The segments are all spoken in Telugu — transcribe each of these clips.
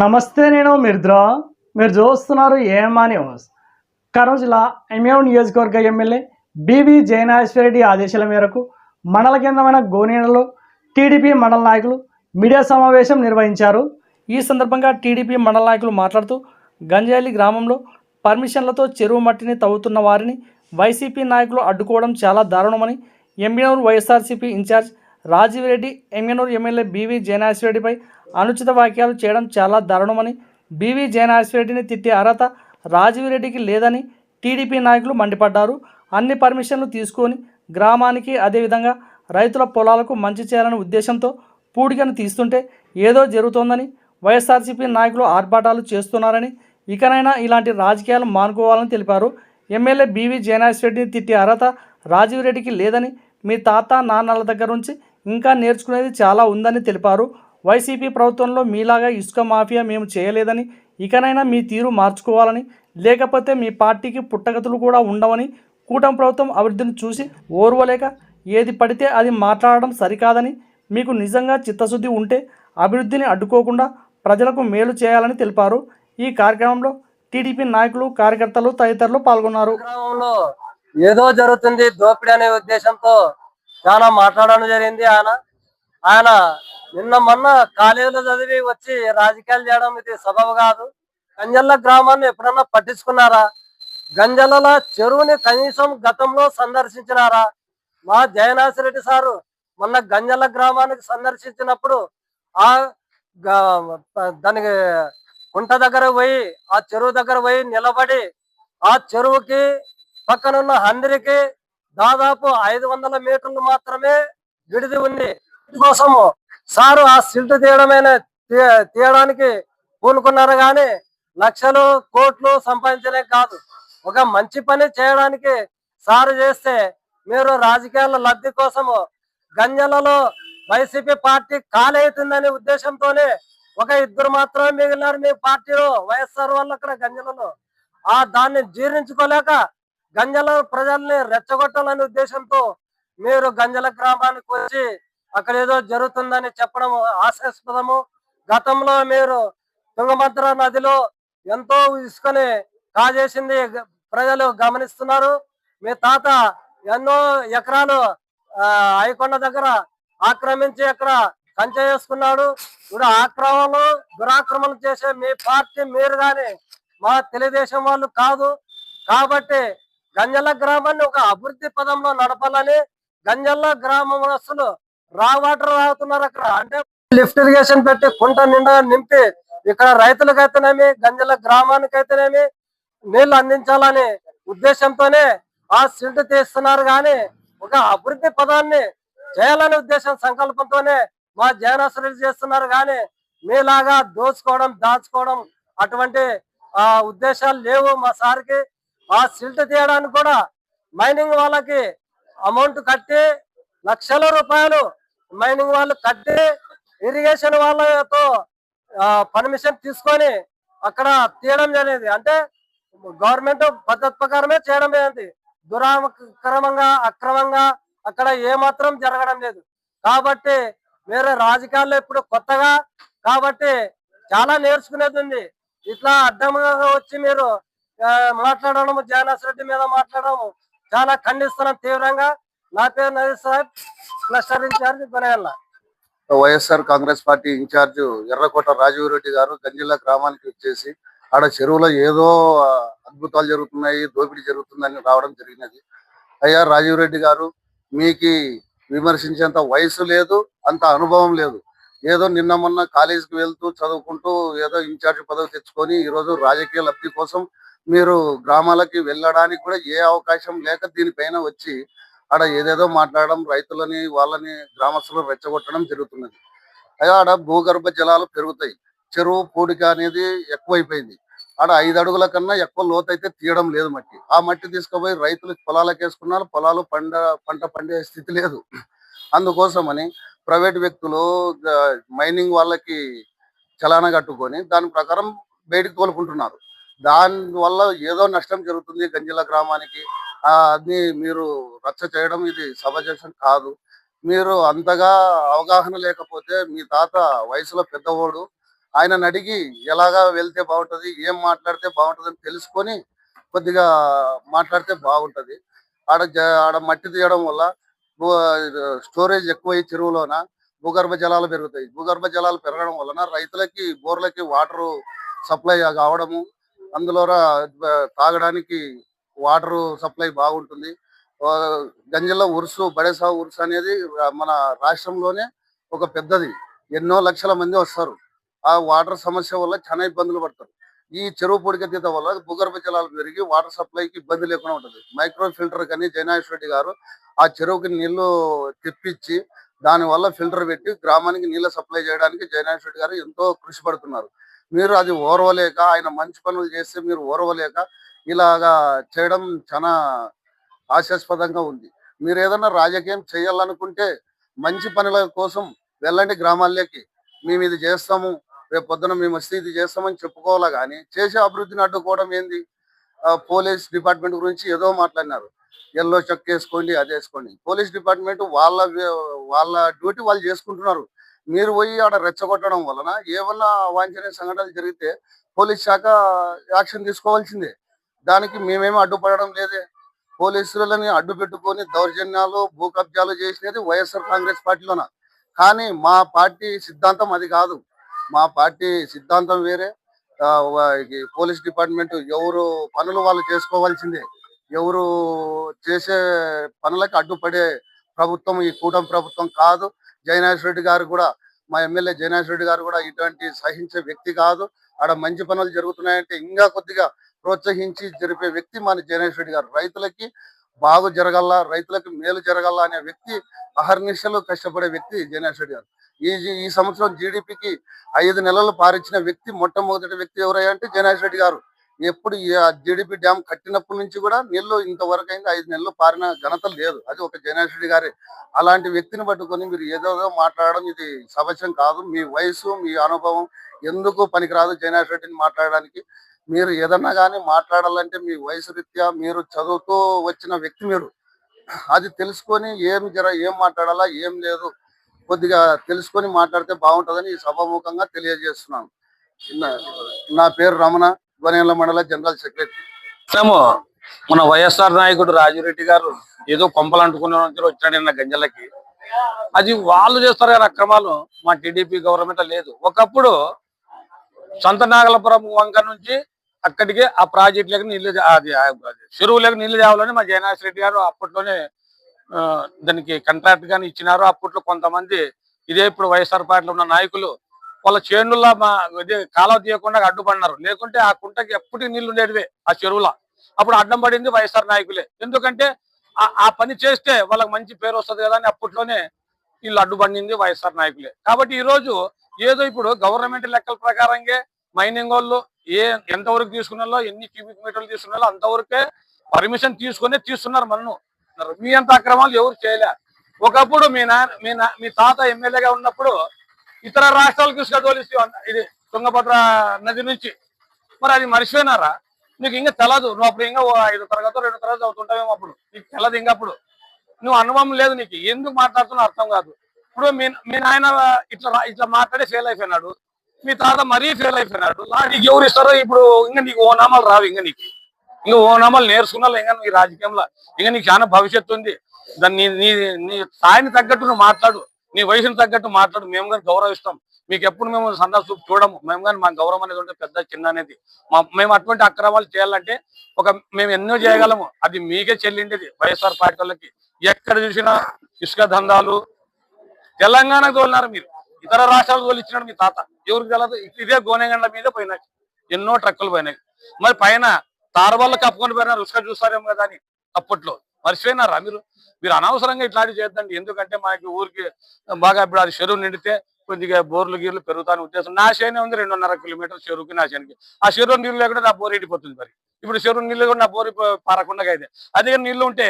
నమస్తే, నేను మిర్ద్రా. మీరు చూస్తున్నారు ఏఎంఆ న్యూస్. కర్నూలు జిల్లా ఎమ్మిగనూరు నియోజకవర్గ ఎమ్మెల్యే బివి జయనాశ్వరరెడ్డి ఆదేశాల మేరకు మండల కేంద్రమైన గోనేనలో టీడీపీ మండల నాయకులు మీడియా సమావేశం నిర్వహించారు. ఈ సందర్భంగా టీడీపీ మండల నాయకులు మాట్లాడుతూ గంజాలి గ్రామంలో పర్మిషన్లతో చెరువు మట్టిని తవ్వుతున్న వారిని వైసీపీ నాయకులు అడ్డుకోవడం చాలా దారుణమని Emmiganur YSRCP incharge Rajiv Reddy Emmiganur MLA BV జయనాశ్వరరెడ్డిపై అనుచిత వ్యాఖ్యలు చేయడం చాలా దారుణమని, బివి జయనాశ్వరరెడ్డిని తిట్టే అర్హత రాజీవ్ రెడ్డికి లేదని టీడీపీ నాయకులు మండిపడ్డారు. అన్ని పర్మిషన్లు తీసుకొని గ్రామానికి అదేవిధంగా రైతుల పొలాలకు మంచి చేయాలనే ఉద్దేశంతో పూడికను తీస్తుంటే ఏదో జరుగుతోందని, వైఎస్ఆర్సీపీ నాయకులు ఆర్భాటాలు చేస్తున్నారని, ఇకనైనా ఇలాంటి రాజకీయాలు మానుకోవాలని తెలిపారు. ఎమ్మెల్యే బివి జయనాశ్వరరెడ్డిని తిట్టే అర్హత రాజీవ్ రెడ్డికి లేదని, మీ తాత నాన్నల దగ్గర నుంచి ఇంకా నేర్చుకునేది చాలా ఉందని తెలిపారు. వైసీపీ ప్రభుత్వంలో మీలాగా ఇసుక మాఫియా మేము చేయలేదని, ఇకనైనా మీ తీరు మార్చుకోవాలని, లేకపోతే మీ పార్టీకి పుట్టగతులు కూడా ఉండవని, కూటమి ప్రభుత్వం అభివృద్ధిని చూసి ఓర్వలేక ఏది పడితే అది మాట్లాడడం సరికాదని, మీకు నిజంగా చిత్తశుద్ధి ఉంటే అభివృద్ధిని అడ్డుకోకుండా ప్రజలకు మేలు చేయాలని తెలిపారు. ఈ కార్యక్రమంలో టీడీపీ నాయకులు, కార్యకర్తలు తదితరులు పాల్గొన్నారు. గ్రామంలో ఏదో జరుగుతుంది దోపిడీ అనే ఉద్దేశంతో చాలా మాట్లాడడం జరిగింది. ఆయన నిన్న మొన్న కాలేజీలో చదివి వచ్చి రాజకీయాలు చేయడం ఇది సబబు కాదు. గంజల్ల గ్రామాన్ని ఎప్పుడన్నా పట్టించుకున్నారా? గంజల్ల చెరువుని కనీసం గతంలో సందర్శించినారా? మా జయనాశ్వరరెడ్డి సారు మొన్న గంజల్ల గ్రామానికి సందర్శించినప్పుడు ఆ దానికి కుంట దగ్గర పోయి, ఆ చెరువు దగ్గర పోయి నిలబడి, ఆ చెరువుకి పక్కనున్న హందిరికి దాదాపు 500 మీటర్లు మాత్రమే విడిది ఉంది. కోసము సారు ఆ సిల్ట్ తీయడానికి పూనుకున్నారు కానీ లక్షలు కోట్లు సంపాదించలే కాదు. ఒక మంచి పని చేయడానికి సారు చేస్తే మీరు రాజకీయాల లబ్ధి కోసము గంజలలో వైసీపీ పార్టీ కాలవుతుందనే ఉద్దేశంతోనే ఒక ఇద్దరు మాత్రమే మిగిలినారు మీ పార్టీలో, వైఎస్ఆర్ వాళ్ళు అక్కడ గంజలలో. దాన్ని జీర్ణించుకోలేక గంజల ప్రజల్ని రెచ్చగొట్టాలనే ఉద్దేశంతో మీరు గంజల గ్రామానికి వచ్చి అక్కడ ఏదో జరుగుతుందని చెప్పడం హాస్యాస్పదము. గతంలో మీరు తుంగభద్ర నదిలో ఎంతో ఇసుకని కాజేసింది ప్రజలు గమనిస్తున్నారు. మీ తాత ఎన్నో ఎకరాలు ఐకొండ దగ్గర ఆక్రమించి అక్కడ కంచె చేసుకున్నాడు. ఇప్పుడు ఆక్రమణలు దురాక్రమణలు చేసే మీ పార్టీ మీరు గాని మా తెలుగుదేశం వాళ్ళు కాదు. కాబట్టి గంజల్ల గ్రామాన్ని ఒక అభివృద్ధి పదంలో నడపాలని గంజల్ల గ్రామస్తులు వాటర్ తాగుతున్నారు. అక్కడ అంటే లిఫ్ట్ ఇరిగేషన్ పెట్టి కుంట నిండా నింపి ఇక్కడ రైతులకైతేనేమి గంజల్ల గ్రామానికైతేనేమి నీళ్లు అందించాలని ఉద్దేశంతోనే ఆ సిల్ట్ తీస్తున్నారు. కానీ ఒక అభివృద్ధి పదాన్ని చేయాలనే ఉద్దేశం సంకల్పంతోనే మా జయనాశ్వరరెడ్డి చేస్తున్నారు. కానీ మీలాగా దోచుకోవడం దాచుకోవడం అటువంటి ఉద్దేశాలు లేవు మా సార్కి. ఆ సిల్ట్ తీయడానికి కూడా మైనింగ్ వాళ్ళకి అమౌంట్ కట్టి లక్షల రూపాయలు మైనింగ్ వాళ్ళు కట్టి ఇరిగేషన్ వాళ్ళతో పర్మిషన్ తీసుకొని అక్కడ తీయడం జరిగింది. అంటే గవర్నమెంట్ పద్ధతి ప్రకారమే చేయడం జరిగింది. అక్రమంగా అక్కడ ఏమాత్రం జరగడం లేదు. కాబట్టి వేరే రాజకీయాల్లో ఇప్పుడు కొత్తగా కాబట్టి చాలా నేర్చుకునేది ఉంది. ఇట్లా అడ్డంగా వచ్చి మీరు మాట్లాడడం, జయనాశ్వరరెడ్డి మీద మాట్లాడడం చాలా ఖండిస్తున్నాం తీవ్రంగా. నా పేరు Naveen Saheb, cluster incharge Gonagalla. YSR Congress party incharge Errakota Rajiv Reddy గారు గంజిల్లా గ్రామానికి వచ్చేసి ఆడ చెరువులో ఏదో అద్భుతాలు జరుగుతున్నాయి, దోపిడీ జరుగుతుందని రావడం జరిగినది. అయ్యా రాజీవ్ రెడ్డి గారు, మీకు విమర్శించేంత వయసు లేదు, అంత అనుభవం లేదు. ఏదో నిన్న మొన్న కాలేజీకి వెళ్తూ చదువుకుంటూ ఏదో ఇన్ఛార్జ్ పదవి తెచ్చుకొని ఈరోజు రాజకీయ లబ్ధి కోసం మీరు గ్రామాలకి వెళ్ళడానికి కూడా ఏ అవకాశం లేక దీనిపైన వచ్చి ఆడ ఏదేదో మాట్లాడడం, రైతులని వాళ్ళని గ్రామస్తులు రెచ్చగొట్టడం జరుగుతున్నది. అయ్యా ఆడ భూగర్భ జలాలు పెరుగుతాయి, చెరువు పూడిక అనేది ఎక్కువైపోయింది. ఆడ 5 అడుగుల కన్నా ఎక్కువ లోతు అయితే తీయడం లేదు మట్టి. ఆ మట్టి తీసుకుపోయి రైతులు పొలాలకు వేసుకున్నారు, పొలాలు పంట పండే స్థితి లేదు. అందుకోసమని ప్రైవేట్ వ్యక్తులు మైనింగ్ వాళ్ళకి చలానా కట్టుకొని దాని ప్రకారం బయటికి తోలుకుంటున్నారు. దానివల్ల ఏదో నష్టం జరుగుతుంది గంజిల గ్రామానికి. అది మీరు రచ్చ చేయడం ఇది సమంజసం కాదు. మీరు అంతగా అవగాహన లేకపోతే, మీ తాత వయసులో పెద్దవాడు, ఆయనను అడిగి ఎలాగా వెళ్తే బాగుంటది, ఏం మాట్లాడితే బాగుంటది అని తెలుసుకొని కొద్దిగా మాట్లాడితే బాగుంటది. ఆడ మట్టి తీయడం వల్ల స్టోరేజ్ ఎక్కువై చెరువులోన భూగర్భ జలాలు పెరుగుతాయి. భూగర్భ జలాలు పెరగడం వలన రైతులకి బోర్లకి వాటర్ సప్లై కావడము, అందులో తాగడానికి వాటర్ సప్లై బాగుంటుంది. గంజల ఉరుసు బడేసా ఉరుసు అనేది మన రాష్ట్రంలోనే ఒక పెద్దది. ఎన్నో లక్షల మంది వస్తారు. ఆ వాటర్ సమస్య వల్ల చాలా ఇబ్బందులు పడతారు. ఈ చెరువు పొడికెత్తిత వల్ల భూగర్భ జలాలు పెరిగి వాటర్ సప్లైకి ఇబ్బంది లేకుండా ఉంటుంది. మైక్రో ఫిల్టర్ కానీ జయనాథ్ రెడ్డి గారు ఆ చెరువుకి నీళ్లు తెప్పించి దాని వల్ల ఫిల్టర్ పెట్టి గ్రామానికి నీళ్ళ సప్లై చేయడానికి జయనాథ్ రెడ్డి గారు ఎంతో కృషి పడుతున్నారు. మీరు అది ఓర్వలేక, ఆయన మంచి పనులు చేస్తే మీరు ఓర్వలేక ఇలాగా చేయడం చాలా హాస్యాస్పదంగా ఉంది. మీరు ఏదన్నా రాజకీయం చేయాలనుకుంటే మంచి పనుల కోసం వెళ్ళండి గ్రామాల్లోకి. మేము ఇది చేస్తాము, రేపు పొద్దున మేము వస్తే ఇది చేస్తామని చెప్పుకోవాలా కానీ చేసే అభివృద్ధిని అడ్డుకోవడం ఏంది? పోలీస్ డిపార్ట్మెంట్ గురించి ఏదో మాట్లాడినారు. ఎల్లో చెక్ వేసుకోండి, అది వేసుకోండి. పోలీస్ డిపార్ట్మెంట్ వాళ్ళ డ్యూటీ వాళ్ళు చేసుకుంటున్నారు. మీరు పోయి ఆడ రెచ్చగొట్టడం వలన ఏమన్నా అవాంఛనీయ సంఘటనలు జరిగితే పోలీస్ శాఖ యాక్షన్ తీసుకోవాల్సిందే. దానికి మేమేమి అడ్డుపడడం లేదే. పోలీసులని అడ్డు పెట్టుకొని దౌర్జన్యాలు, భూ కబ్జాలు చేసినది వైఎస్ఆర్ కాంగ్రెస్ పార్టీలోన. కానీ మా పార్టీ సిద్ధాంతం అది కాదు. మా పార్టీ సిద్ధాంతం వేరే. పోలీస్ డిపార్ట్మెంట్ ఎవరు పనులు వాళ్ళు చేసుకోవాల్సిందే. ఎవరు చేసే పనులకు అడ్డుపడే ప్రభుత్వం ఈ కూటమి ప్రభుత్వం కాదు. జయనాథ్ రెడ్డి గారు కూడా, మా ఎమ్మెల్యే జయనాథ్ రెడ్డి గారు కూడా ఇటువంటి సహించే వ్యక్తి కాదు. ఆడ మంచి పనులు జరుగుతున్నాయంటే ఇంకా కొద్దిగా ప్రోత్సహించి జరిపే వ్యక్తి మన జయనాథ్ రెడ్డి గారు. రైతులకి బాగు జరగల్లా, రైతులకు మేలు జరగల్లా అనే వ్యక్తి, అహర్నిశలు కష్టపడే వ్యక్తి జయనాథ్ రెడ్డి గారు. ఈ ఈ సంవత్సరం జీడిపికి 5 నెలలు పారించిన వ్యక్తి, మొట్టమొదటి వ్యక్తి ఎవరయ్యా అంటే జయనాథ్ రెడ్డి గారు. ఎప్పుడు జీడిపి డ్యామ్ కట్టినప్పటి నుంచి కూడా నీళ్లు ఇంతవరకు అయింది 5 నెలలు పారిన ఘనత లేదు. అది ఒక జయనాథ్ రెడ్డి గారే. అలాంటి వ్యక్తిని పట్టుకొని మీరు ఏదోదో మాట్లాడడం ఇది సవచం కాదు. మీ వయసు, మీ అనుభవం ఎందుకు పనికిరాదు జయనాథ్ రెడ్డిని మాట్లాడడానికి. మీరు ఏదన్నా కానీ మాట్లాడాలంటే మీ వయసు రీత్యా మీరు చదువుతూ వచ్చిన వ్యక్తి మీరు. అది తెలుసుకొని ఏం మాట్లాడాలా, ఏం లేదు కొద్దిగా తెలుసుకొని మాట్లాడితే బాగుంటుందని ఈ సభాముఖంగా తెలియజేస్తున్నాను. నా పేరు రమణ, గొనేల మండల జనరల్ సెక్రటరీ. మన వైఎస్ఆర్ నాయకుడు రాజురెడ్డి గారు ఏదో కొంపలు అంటుకునే వచ్చాడు గంజలకి. అది వాళ్ళు చేస్తారు కానీ అక్రమాలు మా టీడీపీ గవర్నమెంట్ లేదు. ఒకప్పుడు సంతనాగలపురం వంక నుంచి అక్కడికి ఆ ప్రాజెక్టులకు నీళ్లు, అది చెరువులకు నీళ్లు తేవాలని మా జయనాథ్ రెడ్డి గారు అప్పట్లోనే దానికి కాంట్రాక్ట్ గాని ఇచ్చినారు. అప్పట్లో కొంతమంది ఇదే ఇప్పుడు వైఎస్ఆర్ పార్టీలో ఉన్న నాయకులు వాళ్ళ చేనుల్లో కాలువ తీయకుండా అడ్డుపడినారు. లేకుంటే ఆ కుంటకి ఎప్పటికీ నీళ్లు ఉండేటివే ఆ చెరువులో. అప్పుడు అడ్డం పడింది వైఎస్ఆర్ నాయకులే. ఎందుకంటే ఆ పని చేస్తే వాళ్ళకి మంచి పేరు వస్తుంది కదా అని అప్పట్లోనే వీళ్ళు అడ్డుపడింది వైఎస్ఆర్ నాయకులే. కాబట్టి ఈ రోజు ఏదో ఇప్పుడు గవర్నమెంట్ లెక్కల ప్రకారంగా మైనింగ్ వాళ్ళు ఎంతవరకు తీసుకున్నారో, ఎన్ని క్యూబిక్ మీటర్లు తీసుకున్నారో అంతవరకే పర్మిషన్ తీసుకునే తీస్తున్నారు. మన్ను మీ అంత అక్రమాలు ఎవరు చేయలే. ఒకప్పుడు మీ తాత ఎమ్మెల్యేగా ఉన్నప్పుడు ఇతర రాష్ట్రాలకు తీసుకెళ్ళి ఇది తుంగభద్ర నది నుంచి, మరి అది మర్చిపోయినారా? నీకు ఇంకా తెలదు. నువ్వు అప్పుడు ఇంకా 5వ తరగతి 2వ తరగతి అవుతుంటావేమో. అప్పుడు నీకు తెలదు. ఇంకా అప్పుడు నువ్వు అనుభవం లేదు నీకు. ఎందుకు మాట్లాడుతున్నా అర్థం కాదు. ఇప్పుడు మీ నాయన ఇట్లా మాట్లాడి ఫెయిల్ అయిపోయినాడు. మీ తాత మరీ ఫెయిల్ అయిపోయినాడు. నీకు ఎవరు ఇస్తారో ఇప్పుడు ఇంకా నీకు ఓనామాలు రావు. ఇంకా ఓనామాలు నేర్చుకున్నా ఇంకా ఈ రాజకీయంలో ఇంకా నీకు చాలా భవిష్యత్తు ఉంది. దాన్ని నీ స్థాయిని తగ్గట్టు నువ్వు మాట్లాడు, నీ వయసుని తగ్గట్టు మాట్లాడు. మేము కానీ గౌరవిస్తాం. మీకు ఎప్పుడు మేము సందా చూపు చూడము. మేము కానీ మా గౌరవం అనేది ఉంటే పెద్ద చిన్న అనేది మేము అటువంటి అక్రమాలు చేయాలంటే మేము ఎన్నో చేయగలము. అది మీకే చెల్లిండేది వైఎస్ఆర్ పార్టీ వాళ్ళకి. ఎక్కడ చూసినా ఇసుక దందాలు. తెలంగాణకు తోలినారు మీరు, ఇతర రాష్ట్రాలకు తోలిచ్చినాడు మీ తాత. ఎవరికి తెలదు. ఇదే గోనెగండ్ల మీద పోయినాయి, ఎన్నో ట్రక్కులు పోయినాయి. మరి పైన తారబల్ల కప్పుకొని పోయినారు. ఇసుక చూస్తారేమో కదా అని అప్పట్లో. మర్చిపోయినారా మీరు అనవసరంగా ఇట్లాంటివి చేద్దండి. ఎందుకంటే మనకి ఊరికి బాగా ఇప్పుడు అది చెరువు నిండితే కొద్దిగా బోర్లు గీర్లు పెరుగుతాని ఉద్దేశం. నా చేనే ఉంది 2.5 కిలోమీటర్ చెరువుకి నా చేనికి. ఆ చెరువు నీళ్ళు లేకుండా నా బోర్ ఎండిపోతుంది. మరి ఇప్పుడు చెరువు నీళ్ళు కూడా నా బోరు పారకుండా అయితే అదే నీళ్లు ఉంటే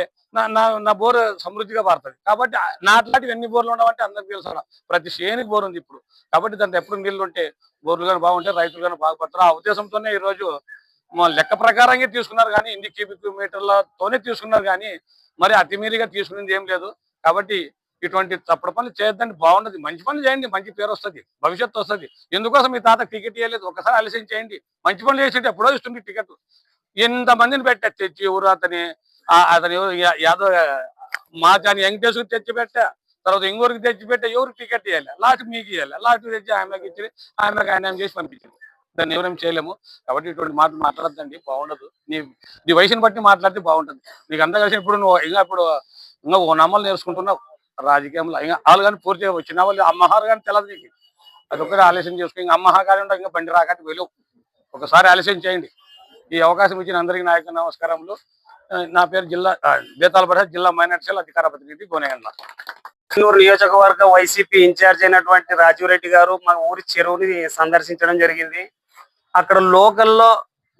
నా బోరు సమృద్ధిగా పారుతుంది. కాబట్టి నా అట్లాంటివి ఎన్ని బోర్లు ఉండవంటే అందరికి తెలుసు. ప్రతి చేనికి బోర్ ఉంది ఇప్పుడు. కాబట్టి దాంట్లో ఎప్పుడు నీళ్లు ఉంటే బోర్లు కానీ బాగుంటే రైతులు కానీ బాగుపడతారు. ఆ ఉద్దేశంతోనే ఈరోజు లెక్క ప్రకారంగా తీసుకున్నారు కానీ ఇన్ని క్యూబిక్ మీటర్లతోనే తీసుకున్నారు కానీ మరి అతిమీరిగా తీసుకునేది ఏం లేదు. కాబట్టి ఇటువంటి తప్పుడు పనులు చేయొద్దండి, బాగుండదు. మంచి పనులు చేయండి, మంచి పేరు వస్తుంది, భవిష్యత్తు వస్తుంది. ఎందుకోసం మీ తాత టికెట్ ఇవ్వలేదు? ఒకసారి ఆలస్యం చేయండి. మంచి పనులు చేసింటే ఎప్పుడో ఇస్తుంది టికెట్. ఎంతమందిని పెట్టా తెచ్చి, ఎవరు అతని ఎవరు యాదవ్ మాచాని వెంకటేశ్వరికి తెచ్చి పెట్టా, తర్వాత ఇంగూరికి తెచ్చి పెట్టా, ఎవరికి టికెట్ ఇవ్వాలి? లాస్ట్ మీకు ఇవ్వాలి. లాస్ట్ తెచ్చి ఆమెకి ఇచ్చి ఆమెకు అన్యాయం చేసి పంపించింది. దాన్ని ఎవరేం చేయలేము. కాబట్టి ఇటువంటి మాటలు మాట్లాడద్దండి, బాగుండదు. నీ వయసుని బట్టి మాట్లాడితే బాగుంటుంది. నీకు అంతా కలిసి ఇప్పుడు నువ్వు ఇంకా ఓ నమ్మలు నేర్చుకుంటున్నావు రాజకీయంలో. ఇంకా వాళ్ళు కానీ పూర్తి వచ్చిన వాళ్ళు అమ్మహారు కానీ తెలదు నీకు. అదొక్కటి ఆలస్యం చేసుకో. ఇంకా అమ్మహా కానీ ఉంటా, ఇంకా బండి రాకటి వెళ్ళవు. ఒకసారి ఆలస్యం చేయండి. ఈ అవకాశం ఇచ్చిన అందరికీ నాయకు నమస్కారములు. నా పేరు బేతాళపేట జిల్లా మైనార్టీ సెల్ అధికార ప్రతినిధి గోనేగండ్ల. నియోజకవర్గ వైసీపీ ఇన్ఛార్జ్ అయినటువంటి రాజీవ్ రెడ్డి గారు మా ఊరి చెరువుని సందర్శించడం జరిగింది. అక్కడ లోకల్లో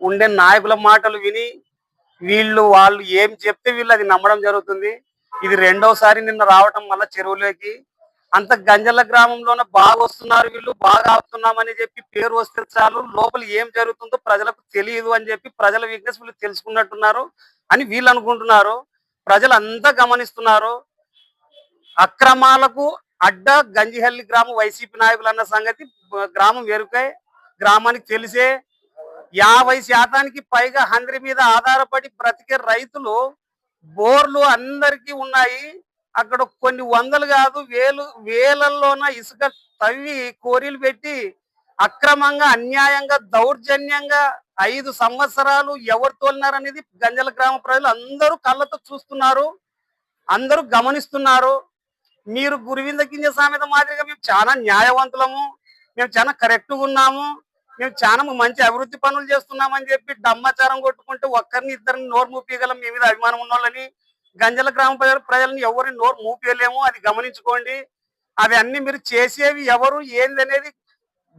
ఉండే నాయకుల మాటలు విని వాళ్ళు ఏం చెప్తే వీళ్ళు అది నమ్మడం జరుగుతుంది. ఇది రెండోసారి నిన్న రావటం వల్ల చెరువులోకి అంత గంజల గ్రామంలోనే బాగా వస్తున్నారు, వీళ్ళు బాగా ఆపుతున్నామని చెప్పి పేరు వస్తే చాలు, లోపల ఏం జరుగుతుందో ప్రజలకు తెలియదు అని చెప్పి ప్రజల వీక్నెస్ వీళ్ళు తెలుసుకున్నట్టున్నారు అని వీళ్ళు అనుకుంటున్నారు. ప్రజలంతా గమనిస్తున్నారు. అక్రమాలకు అడ్డ గంజిహల్లి గ్రామం వైసీపీ నాయకులు అన్న సంగతి గ్రామం ఎరుకై, గ్రామానికి తెలిసే. 50% పైగా హంద్రి మీద ఆధారపడి బ్రతికే రైతులు బోర్లు అందరికీ ఉన్నాయి. అక్కడ కొన్ని వందలు కాదు వేలల్లోన ఇసుక తవ్వి కోరీలు పెట్టి అక్రమంగా అన్యాయంగా దౌర్జన్యంగా 5 సంవత్సరాలు ఎవరు తోలినారనేది గంజల గ్రామ ప్రజలు అందరూ కళ్ళతో చూస్తున్నారు, అందరూ గమనిస్తున్నారు. మీరు గురువింద గింజ సామెత మాదిరిగా మేము చాలా న్యాయవంతులము, మేము చాలా కరెక్ట్గా ఉన్నాము, మేము చాలా మంచి అభివృద్ధి పనులు చేస్తున్నామని చెప్పి డమ్మాచారం కొట్టుకుంటే ఒక్కరిని ఇద్దరిని నోరు మూపియగలం. మీ మీద అభిమానం ఉన్నోళ్ళని గంజల గ్రామ ప్రజలను ఎవరిని నోరు మూపియలేము, అది గమనించుకోండి. అవి అన్ని మీరు చేసేవి ఎవరు ఏంది అనేది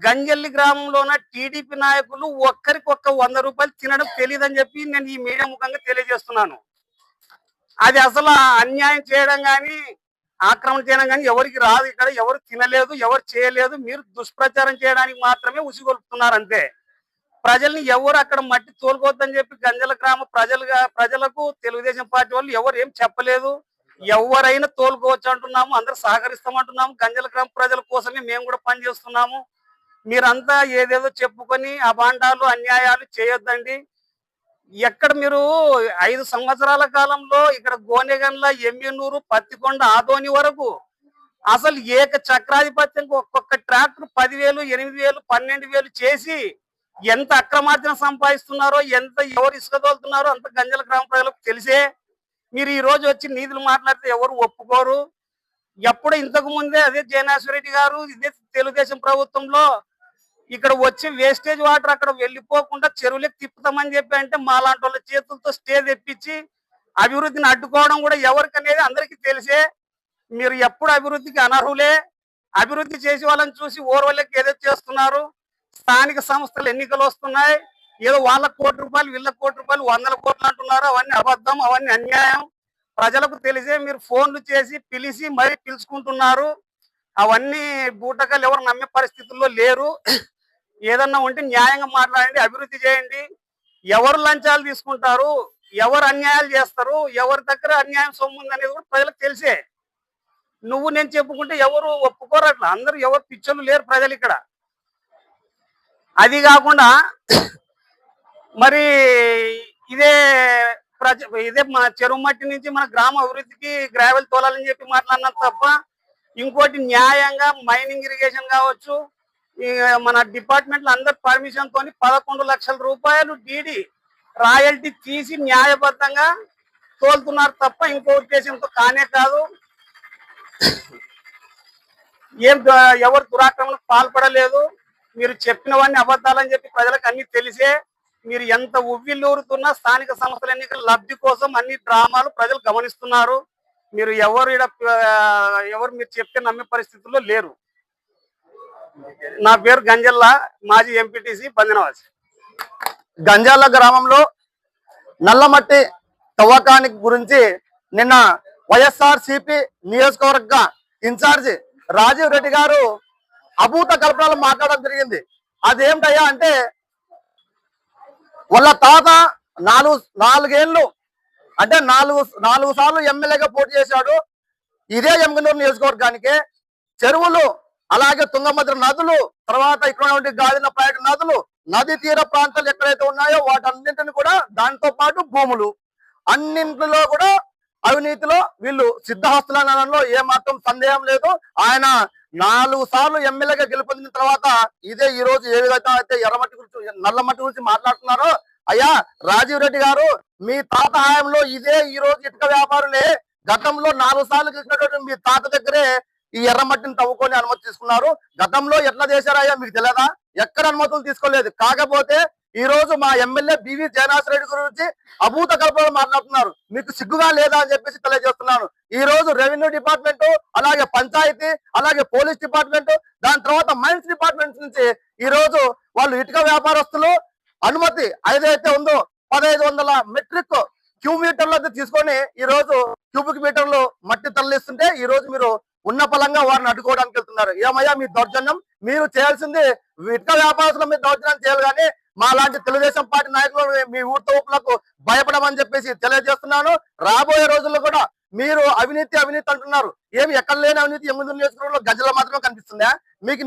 గంజల్లి గ్రామంలోన టీడీపీ నాయకులు ఒక్కరికొక్క 100 రూపాయలు తినడం తెలియదని చెప్పి నేను ఈ మీడియా ముఖంగా తెలియజేస్తున్నాను. అది అసలు అన్యాయం చేయడం కానీ ఆక్రమణ చేయడం కానీ ఎవరికి రాదు. ఇక్కడ ఎవరు తినలేదు, ఎవరు చేయలేదు. మీరు దుష్ప్రచారం చేయడానికి మాత్రమే ఉసిగొలుపుతున్నారు అంతే. ప్రజల్ని ఎవరు అక్కడ మట్టి తోలుకోవద్దని చెప్పి గంజల గ్రామ ప్రజలకు తెలుగుదేశం పార్టీ వాళ్ళు ఎవరు ఏం చెప్పలేదు. ఎవరైనా తోలుకోవచ్చు అంటున్నాము, అందరూ సహకరిస్తామంటున్నాము. గంజల గ్రామ ప్రజల కోసమే మేము కూడా పనిచేస్తున్నాము. మీరంతా ఏదేదో చెప్పుకొని అభాండాలు అన్యాయాలు చేయొద్దండి. ఎక్కడ మీరు 5 సంవత్సరాల కాలంలో ఇక్కడ గోనెగండ్ల, ఎమ్మెనూరు, పత్తికొండ, ఆదోని వరకు అసలు ఏక చక్రాధిపత్యం ఒక్కొక్క ట్రాక్టర్ 10,000, 8,000, 12,000 చేసి ఎంత అక్రమార్జన సంపాదిస్తున్నారో, ఎవరు ఇసుక తోలుతున్నారో అంత గంజల గ్రామ ప్రజలకు తెలిసే. మీరు ఈ రోజు వచ్చి నీతులు మాట్లాడితే ఎవరు ఒప్పుకోరు. ఎప్పుడు ఇంతకు ముందే అదే జయనాశ్వరెడ్డి గారు ఇదే తెలుగుదేశం ప్రభుత్వంలో ఇక్కడ వచ్చి వేస్టేజ్ వాటర్ అక్కడ వెళ్ళిపోకుండా చెరువులకు తిప్పుతామని చెప్పి అంటే మాలాంటి వాళ్ళ చేతులతో స్టే తెప్పించి అభివృద్ధిని అడ్డుకోవడం కూడా ఎవరికనేది అందరికీ తెలిసే. మీరు ఎప్పుడు అభివృద్ధికి అనర్హులే. అభివృద్ధి చేసే వాళ్ళని చూసి ఓర్వలకి ఏదో చేస్తున్నారు. స్థానిక సంస్థలు ఎన్నికలు వస్తున్నాయి, ఏదో వాళ్ళ ₹1 కోటి వీళ్ళ ₹1 కోటి 100 కోట్లు అంటున్నారు. అవన్నీ అబద్ధం, అవన్నీ అన్యాయం. ప్రజలకు తెలిసే మీరు ఫోన్లు చేసి పిలిచి మరీ పిలుచుకుంటున్నారు. అవన్నీ బూటకాలు ఎవరు నమ్మే పరిస్థితుల్లో లేరు. ఏదన్నా ఉంటే న్యాయంగా మాట్లాడండి, అభివృద్ధి చేయండి. ఎవరు లంచాలు తీసుకుంటారు, ఎవరు అన్యాయాలు చేస్తారు, ఎవరి దగ్గర అన్యాయం సొమ్ము అనేది కూడా ప్రజలకు తెలిసే. నువ్వు నేను చెప్పుకుంటే ఎవరు ఒప్పుకోరు. అట్లా అందరూ ఎవరు పిచ్చోళ్ళు లేరు ప్రజలు ఇక్కడ. అది కాకుండా మరి ఇదే మన చెరువు మట్టి నుంచి మన గ్రామ అభివృద్ధికి గ్రావెల్ తోలాలని చెప్పి మాట్లాడినా తప్ప ఇంకోటి న్యాయంగా మైనింగ్ ఇరిగేషన్ కావచ్చు, మన డిపార్ట్మెంట్ లో అందరు పర్మిషన్ తోని 11 లక్షల రూపాయలు డీడీ రాయల్టీ తీసి న్యాయబద్ధంగా తోలుతున్నారు తప్ప ఇంకో ఉద్దేశంతో కానే కాదు. ఎవరు దురాక్రమణకు పాల్పడలేదు. మీరు చెప్పినవన్నీ అబద్ధాలని చెప్పి ప్రజలకు అన్ని తెలిసే. మీరు ఎంత ఉవ్విల్లూరుతున్నా స్థానిక సంస్థల ఎన్నికల లబ్ధి కోసం అన్ని డ్రామాలు ప్రజలు గమనిస్తున్నారు. మీరు ఎవరు మీరు చెప్తే నమ్మే పరిస్థితుల్లో లేరు. నా పేరు గంజల్ల, మాజీ ఎంపీటీసీ బందినవాసి. గంజాల గ్రామంలో నల్లమట్టి తవ్వకానికి గురించి నిన్న వైఎస్ఆర్సీపీ నియోజకవర్గ ఇన్ఛార్జి రాజీవ్ రెడ్డి గారు అభూత కల్పనలు మాట్లాడడం జరిగింది. అదేమిటయ్యా అంటే వాళ్ళ తాత 4 ఏళ్ళు అంటే 4 సార్లు ఎమ్మెల్యేగా పోటీ చేశాడు. ఇదే ఎమ్గనూరు నియోజకవర్గానికి చెరువులు, అలాగే తుంగభద్ర నదులు, తర్వాత ఇక్కడ ఉన్నటువంటి గాలినపేట నదులు, నది తీర ప్రాంతాలు ఎక్కడైతే ఉన్నాయో వాటన్నింటిని కూడా, దాంతో పాటు భూములు అన్నింటిలో కూడా అవినీతిలో వీళ్ళు సిద్ధహస్తులనడంలో ఏ మాత్రం సందేహం లేదు. ఆయన 4 సార్లు ఎమ్మెల్యేగా గెలుపొందిన తర్వాత ఇదే ఈ రోజు ఏ విధంగా అయితే ఎర్రమట్టి గురించి, నల్లమట్టి గురించి మాట్లాడుతున్నారో, అయ్యా రాజీవ్ రెడ్డి గారు మీ తాత హయాంలో ఇదే ఈ రోజు ఇటుక వ్యాపారులే గతంలో 4 సార్లు గెలిచినటువంటి మీ తాత దగ్గరే ఈ ఎర్రమట్టిని తవ్వుకొని అనుమతి తీసుకున్నారు. గతంలో ఎట్లా చేశారయ్యా మీకు తెలియదా? ఎక్కడ అనుమతులు తీసుకోలేదు. కాకపోతే ఈ రోజు మా ఎమ్మెల్యే బివి జయనాథ్ రెడ్డి గురించి అభూత కల్పనలు మాట్లాడుతున్నారు. మీకు సిగ్గుగా లేదా అని చెప్పేసి తెలియజేస్తున్నాను. ఈ రోజు రెవెన్యూ డిపార్ట్మెంట్, అలాగే పంచాయతీ, అలాగే పోలీస్ డిపార్ట్మెంట్, దాని తర్వాత మైన్స్ డిపార్ట్మెంట్ నుంచి ఈ రోజు వాళ్ళు ఇటుక వ్యాపారస్తులు అనుమతి ఏదైతే ఉందో 1500 మెట్రిక్ క్యూమీటర్లు అయితే తీసుకొని ఈ రోజు క్యూబిక్ మీటర్లు మట్టి తరలిస్తుంటే ఈ రోజు మీరు ఉన్న పలంగా వారిని అడ్డుకోవడానికి వెళ్తున్నారు. ఏమయ్యా మీ దౌర్జన్యం? మీరు చేయాల్సింది ఇటుక వ్యాపారస్తుల మీద దౌర్జన్యం చేయాలి, కానీ మా లాంటి తెలుగుదేశం పార్టీ నాయకులు మీ ఊర్తోపులకు భయపడమని చెప్పేసి తెలియజేస్తున్నాను. రాబోయే రోజుల్లో కూడా మీరు అవినీతి అంటున్నారు. ఏమి ఎక్కడ లేని అవినీతి ఎమ్మెల్యే నియోజకవర్గంలో గజల మాత్రమే కనిపిస్తుందా? మీకు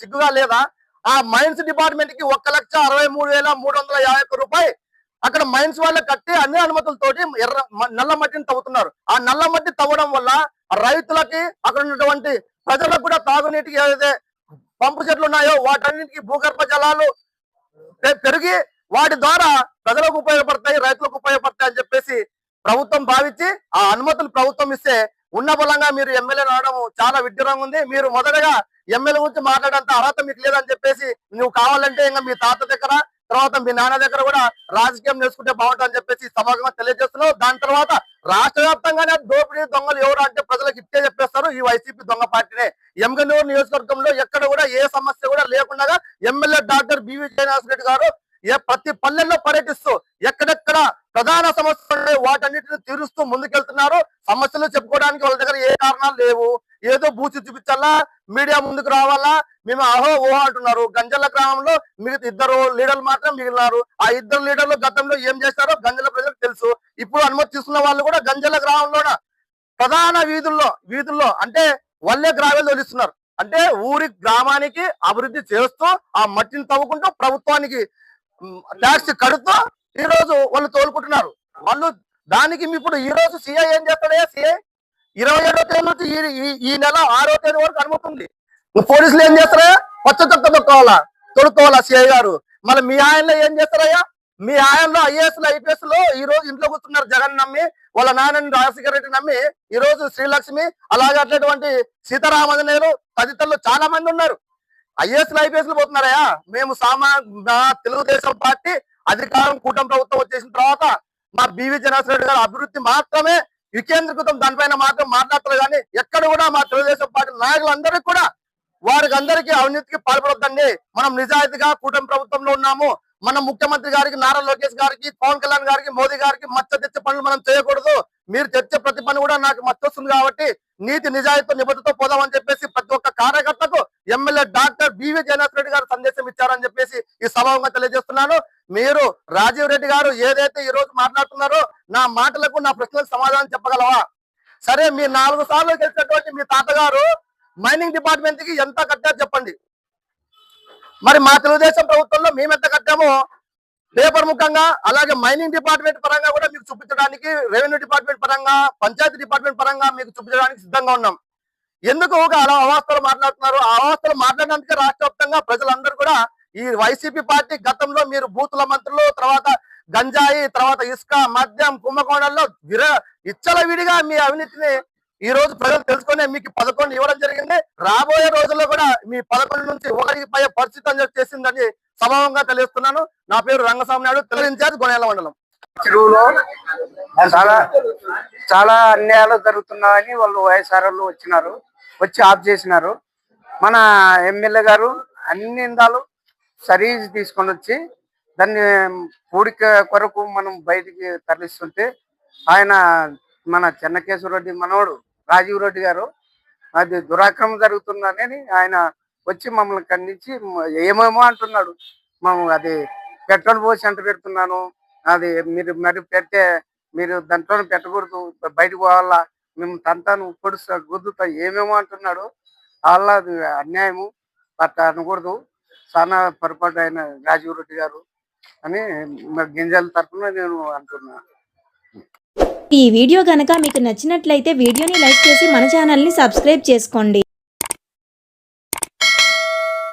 సిగ్గుగా లేదా? ఆ మైన్స్ డిపార్ట్మెంట్ కి 1,63,351 రూపాయలు అక్కడ మైన్స్ వాళ్ళకి కట్టి అన్ని అనుమతులతోటి నల్ల మట్టిని తవ్వుతున్నారు. ఆ నల్ల మట్టి తవ్వడం వల్ల రైతులకి, అక్కడ ఉన్నటువంటి ప్రజలకు కూడా తాగునీటికి ఏదైతే పంపు చెట్లు ఉన్నాయో వాటన్నిటికీ భూగర్భ జలాలు పెరిగి వాటి ద్వారా ప్రజలకు ఉపయోగపడతాయి, రైతులకు ఉపయోగపడతాయి అని చెప్పేసి ప్రభుత్వం భావించి ఆ అనుమతులు ప్రభుత్వం ఇస్తే ఉన్న బలంగా మీరు ఎమ్మెల్యే రావడం చాలా విడ్డూరంగా ఉంది. మీరు మొదటగా ఎమ్మెల్యే గురించి మాట్లాడేంత అర్హత మీకు లేదని చెప్పేసి, నువ్వు కావాలంటే ఇంకా మీ తాత దగ్గర, తర్వాత మీ నాన్న దగ్గర కూడా రాజకీయం నేర్చుకుంటే బాగుంటుందని చెప్పేసి సభాగంగా తెలియజేస్తున్నావు. దాని తర్వాత రాష్ట్ర వ్యాప్తంగానే దోపిడీ దొంగలు ఎవరు అంటే ప్రజలకు ఇట్టే చెప్పేస్తారు, ఈ వైసీపీ దొంగ పార్టీనే. ఎమ్గనూరు నియోజకవర్గంలో ఎక్కడ కూడా ఏ సమస్య కూడా లేకుండా MLA doctor B V Jayanath Reddy గారు ప్రతి పల్లెల్లో పర్యటిస్తూ ఎక్కడెక్కడ ప్రధాన సమస్యలు వాటన్నిటిని తీరుస్తూ ముందుకెళ్తున్నారు. సమస్యలు చెప్పుకోవడానికి వాళ్ళ దగ్గర ఏ కారణాలు లేవు. ఏదో బూచి చూపించాలా, మీడియా ముందుకు రావాలా, మేము అహో ఓహో అంటున్నారు. గంజల గ్రామంలో మిగతా 2 లీడర్లు మాత్రం మిగిలినారు. ఆ 2 లీడర్లు గతంలో ఏం చేశారో గంజల ప్రజలకు తెలుసు. ఇప్పుడు అనుమతి తీసుకున్న వాళ్ళు కూడా గంజల గ్రామంలో ప్రధాన వీధుల్లో అంటే వల్లే గ్రావెల్ తోలిస్తున్నారు. అంటే ఊరి గ్రామానికి అభివృద్ధి చేస్తూ ఆ మట్టిని తవ్వుకుంటూ ప్రభుత్వానికి ట్యాక్స్ కడుతూ ఈ రోజు వాళ్ళు తోలుకుంటున్నారు. వాళ్ళు దానికి ఇప్పుడు ఈ రోజు సిఐ ఏం చేస్తాడే? సిఐ 27వ తేదీ నుంచి ఈ నెల 6వ తేదీ వరకు అనుమతి ఉంది. పోలీసులు ఏం చేస్తారా? పచ్చ చొక్క తొడుక్కోవాలా సిఐ గారు. మళ్ళీ మీ ఆయనలో ఏం చేస్తారయ్యా? మీ ఆయనలో ఐఏఎస్ ఐపీఎస్ లో ఈ రోజు ఇంట్లో కూర్చున్నారు. జగన్ నమ్మి, వాళ్ళ నాన్నని రాజశేఖర రెడ్డి నమ్మి ఈ రోజు శ్రీలక్ష్మి, అలాగే అట్లటువంటి సీతారామాంజనేయులు తదితరులు చాలా మంది ఉన్నారు. ఐఏఎస్ ఐపీఎస్ పోతున్నారయ్యా. మేము తెలుగుదేశం పార్టీ అధికారం కూటమి ప్రభుత్వం వచ్చేసిన తర్వాత మా బివి జయనాథ్ రెడ్డి గారు అభివృద్ధి మాత్రమే వికేంద్రీకృతం, దానిపైన మాత్రం మాట్లాడతారు. కానీ ఎక్కడ కూడా మా తెలుగుదేశం పార్టీ నాయకులందరికీ కూడా వారికి అందరికీ అవినీతికి పాల్పడొద్దండి. మనం నిజాయితీగా కూటమి ప్రభుత్వంలో ఉన్నాము. మన ముఖ్యమంత్రి గారికి, నారా లోకేష్ గారికి, పవన్ కళ్యాణ్ గారికి, మోదీ గారికి మచ్చ తెచ్చే పనులు మనం చేయకూడదు. మీరు తెచ్చే ప్రతి పని కూడా నాకు మచ్చ వస్తుంది కాబట్టి నీతి నిజాయితీ నిబద్ధతో పోదామని చెప్పేసి ప్రతి ఒక్క కార్యకర్తకు MLA doctor B V Jayanath Reddy గారు సందేశం ఇచ్చారని చెప్పేసి ఈ సభాముగా తెలియజేస్తున్నాను. మీరు రాజీవ్ రెడ్డి గారు ఏదైతే ఈ రోజు మాట్లాడుతున్నారో నా మాటలకు, నా ప్రశ్నలకు సమాధానం చెప్పగలవా? సరే, మీ 4 సార్లు గెలిచినటువంటి మీ తాతగారు మైనింగ్ డిపార్ట్మెంట్ కి ఎంత కట్టారు చెప్పండి. మరి మా తెలుగుదేశం ప్రభుత్వంలో మేము ఎంత కట్టామో పేపర్ ముఖంగా, అలాగే మైనింగ్ డిపార్ట్మెంట్ పరంగా కూడా మీకు చూపించడానికి, రెవెన్యూ డిపార్ట్మెంట్ పరంగా, పంచాయతీ డిపార్ట్మెంట్ పరంగా మీకు చూపించడానికి సిద్ధంగా ఉన్నాం. ఎందుకు అలా అవాస్తలు మాట్లాడుతున్నారు? ఆ అవాస్తలు మాట్లాడడానికి రాష్ట్ర వ్యాప్తంగా ప్రజలందరూ కూడా ఈ వైసీపీ పార్టీ గతంలో మీరు బూతుల మంత్రులు, తర్వాత గంజాయి, తర్వాత ఇసుక, మద్యం, కుంభకోణాల్లో విడిగా మీ అవినీతిని ఈ రోజు ప్రజలు తెలుసుకునే మీకు 11 ఇవ్వడం జరిగింది. రాబోయే రోజుల్లో కూడా మీ 11 నుంచి 1కి పై పరిస్థితి అని చేసిందని సభావంగా తెలియజేస్తున్నాను. నా పేరు రంగస్వామి నాయుడు, తెలుగు ఇన్ఛార్జ్ గొనేల మండలం. చెరువులో చాలా అన్యాయాలు జరుగుతున్నాయని వాళ్ళు వైఎస్ఆర్లు వచ్చి ఆఫ్ చేసినారు. మన ఎమ్మెల్యే గారు అన్ని ఇందాలు సరీజ్ తీసుకొని వచ్చి దాన్ని పూడిక కొరకు మనం బయటికి తరలిస్తుంటే ఆయన మన చెన్నకేశ్వరరెడ్డి మనవడు రాజీవ్ రెడ్డి గారు అది దురాక్రమం జరుగుతుందని ఆయన వచ్చి మమ్మల్ని ఖండించి ఏమేమో అంటున్నాడు. అది పెట్రోల్ పోసి అంట పెడుతున్నాను, అది మీరు పెడితే మీరు దాంట్లో పెట్టకూడదు, బయటకు పోవాలా మేము తంతాను పొడుస్తా గుద్దుతా ఏమేమో అంటున్నాడు. వాళ్ళది అన్యాయము, అట్లా అనకూడదు. చాలా పొరపాటు అయిన రాజీవ్ రెడ్డి గారు అని మా గింజల తరఫున నేను అంటున్నా. ఈ వీడియో గనక మీకు నచ్చినట్లయితే వీడియోని లైక్ చేసి మన ఛానల్ని సబ్స్క్రైబ్ చేసుకోండి.